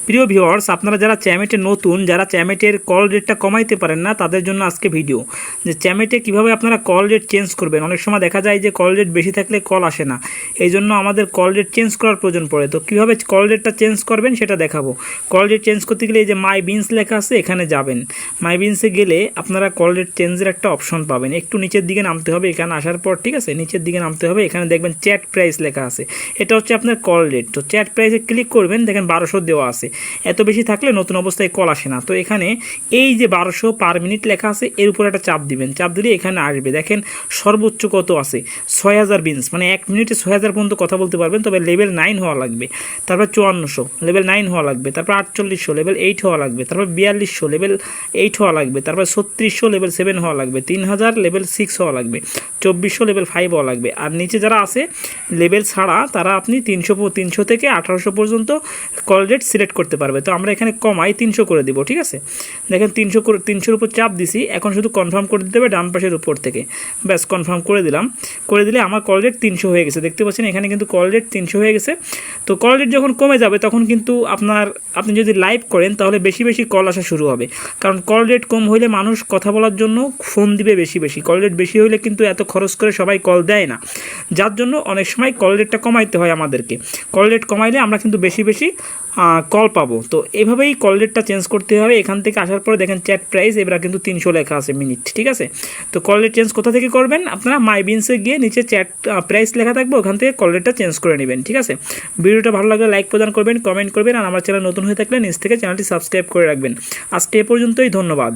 প্রিয় ভিউয়ার্স, আপনারা যারা চ্যামেটে নতুন, যারা চ্যামেটের কল রেটটা কমাইতে পারেন না, তাদের জন্য আজকে ভিডিও যে চ্যামেটে কীভাবে আপনারা কল রেট চেঞ্জ করবেন। অনেক সময় দেখা যায় যে কল রেট বেশি থাকলে কল আসে না, এই জন্য আমাদের কল রেট চেঞ্জ করার প্রয়োজন পড়ে। তো কীভাবে কল রেটটা চেঞ্জ করবেন সেটা দেখাবো। কল রেট চেঞ্জ করতে গেলে এই যে মাই বিনস লেখা আছে, এখানে যাবেন। মাই বিনসে গেলে আপনারা কল রেট চেঞ্জের একটা অপশন পাবেন। একটু নিচের দিকে নামতে হবে, এখানে আসার পর ঠিক আছে নিচের দিকে নামতে হবে, এখানে দেখবেন চ্যাট প্রাইস লেখা আছে, এটা হচ্ছে আপনার কল রেট। তো চ্যাট প্রাইসে ক্লিক করবেন, দেখেন 1200 দেওয়া আছে। এত বেশি থাকলে নতুন অবস্থায় কল আসে না। তো এখানে এই যে 1200 পার মিনিট লেখা আছে, এর উপর একটা চাপ দিবেন। চাপ দিলে এখানে আসবে, দেখেন সর্বোচ্চ কত আছে 6000 বিনস, মানে 1 মিনিটে 6000 পর্যন্ত কথা বলতে পারবেন। তবে লেভেল 9 হওয়া লাগবে, তারপর 5400 লেভেল 9 হওয়া লাগবে, তারপর 4800 লেভেল 8 হওয়া লাগবে, তারপর 4200 লেভেল 8 হওয়া লাগবে, তারপর 3600 লেভেল 7 হওয়া লাগবে, 3000 লেভেল 6 হওয়া লাগবে, 2400 লেভেল 5 হওয়া লাগবে। আর নিচে যারা আছে লেভেল ছাড়া, তারা আপনি 300 থেকে 1800 পর্যন্ত কল রেট সিলেক্ট করতে পারবে। তো আমরা এখানে কমাই 300 করে দিব, ঠিক আছে। দেখেন 300-র উপর চাপ দিছি, এখন শুধু কনফার্ম করে দিতে হবে ডান পাশের উপর থেকে। ব্যাস কনফার্ম করে দিলাম। করে দিলে আমার কল রেট 300 হয়ে গেছে, দেখতে পাচ্ছেন এখানে কিন্তু কল রেট 300 হয়ে গেছে। তো কল রেট যখন কমে যাবে তখন কিন্তু আপনি যদি লাইভ করেন তাহলে বেশি বেশি কল আসা শুরু হবে। কারণ কল রেট কম হইলে মানুষ কথা বলার জন্য ফোন দিবে বেশি বেশি। কল রেট বেশি হইলে কিন্তু এত খরচ করে সবাই কল দেয় না, যার জন্য অনেক সময় কল রেটটা কমাইতে হয় আমাদেরকে। কল রেট কমাইলে আমরা কিন্তু বেশি বেশি কল পাবো। তো এইভাবেই কল রেটটা চেঞ্জ করতে হবে। এখান থেকে আসার পরে দেখেন চ্যাট প্রাইস এবার কিন্তু 300 লেখা আছে মিনিট, ঠিক আছে। তো কল রেট চেঞ্জ কোথা থেকে করবেন, আপনারা মাই বিনসে গিয়ে নিচে চ্যাট প্রাইস লেখা থাকবে, ওখান থেকে কল রেটটা চেঞ্জ করে নেবেন, ঠিক আছে। ভিডিওটা ভালো লাগলে লাইক প্রদান করবেন, কমেন্ট করবেন, আর আমার চ্যানেল নতুন হয়ে থাকলে নিচ থেকে চ্যানেলটি সাবস্ক্রাইব করে রাখবেন। আজকে এ পর্যন্তই, ধন্যবাদ।